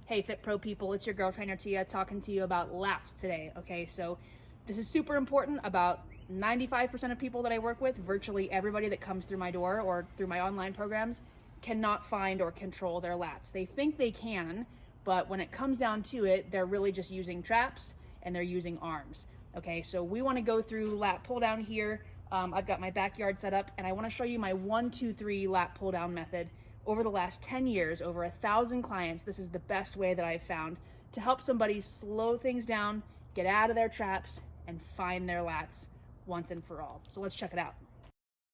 Hey FitPro people, it's your girl trainer Tia talking to you about lats today. Okay, so this is super important. About 95% of people that I work with, virtually everybody that comes through my door or through my online programs, cannot find or control their lats. They think they can, but when it comes down to it, they're really just using traps and they're using arms. Okay, so we want to go through lat pull down here. I've got my backyard set up and I want to show you my 1, 2, 3 lat pull down method. Over the last 10 years, over 1,000 clients, this is the best way that I've found to help somebody slow things down, get out of their traps, and find their lats once and for all. So let's check it out.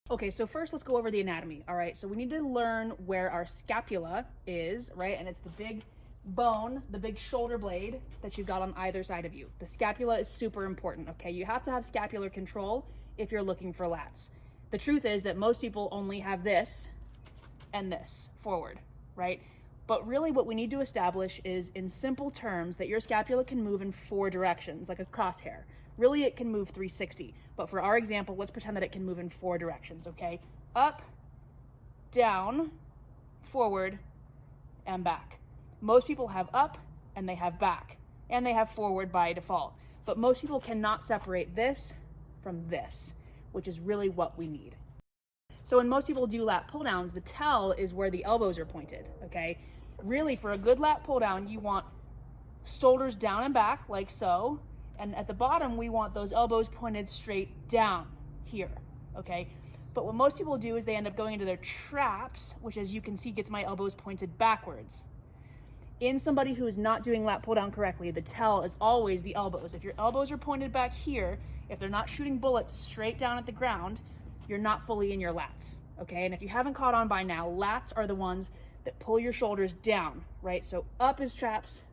Okay, so first let's go over the anatomy. All right, so we need to learn where our scapula is, right? And it's the big bone, the big shoulder blade that you've got on either side of you. The scapula is super important, okay? You have to have scapular control if you're looking for lats. The truth is that most people only have this and this forward, right? But really what we need to establish is, in simple terms, that your scapula can move in 4 directions, like a crosshair. Really, it can move 360, but for our example, let's pretend that it can move in 4 directions, okay? Up, down, forward, and back. Most people have up, and they have back, and they have forward by default. But most people cannot separate this from this, which is really what we need. So when most people do lat pull downs, the tell is where the elbows are pointed, okay? Really, for a good lat pull down, you want shoulders down and back, like so. And at the bottom, we want those elbows pointed straight down here, okay? But what most people do is they end up going into their traps, which, as you can see, gets my elbows pointed backwards. In somebody who is not doing lat pull down correctly, the tell is always the elbows. If your elbows are pointed back here, if they're not shooting bullets straight down at the ground, you're not fully in your lats, okay? And if you haven't caught on by now, lats are the ones that pull your shoulders down, right? So up is traps,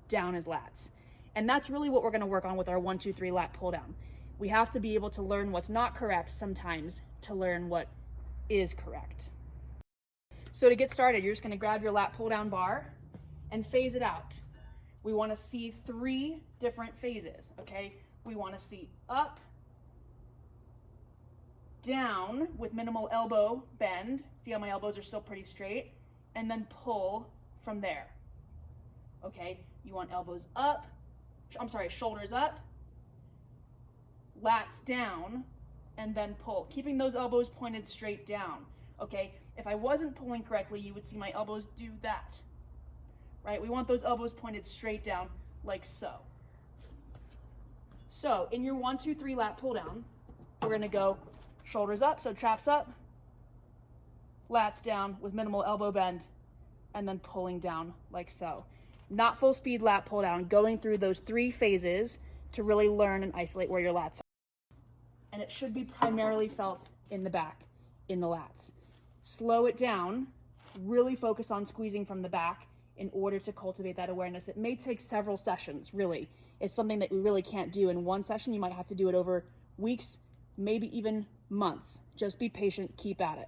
down is lats. And that's really what we're gonna work on with our 1, 2, 3 lat pull down. We have to be able to learn what's not correct sometimes to learn what is correct. So to get started, you're just gonna grab your lat pull down bar and phase it out. We wanna see 3 different phases, okay? We wanna see up, down with minimal elbow bend. See how my elbows are still pretty straight? And then pull from there. Okay, you want elbows up, shoulders up, lats down, and then pull, keeping those elbows pointed straight down. Okay, if I wasn't pulling correctly, you would see my elbows do that, right? We want those elbows pointed straight down like so. So in your 1, 2, 3 lat pull down, we're gonna go shoulders up, so traps up, lats down with minimal elbow bend, and then pulling down like so. Not full speed lat pull down, going through those 3 phases to really learn and isolate where your lats are. And it should be primarily felt in the back, in the lats. Slow it down, really focus on squeezing from the back in order to cultivate that awareness. It may take several sessions, really. It's something that we really can't do in one session. You might have to do it over weeks, maybe even months. Just be patient, keep at it.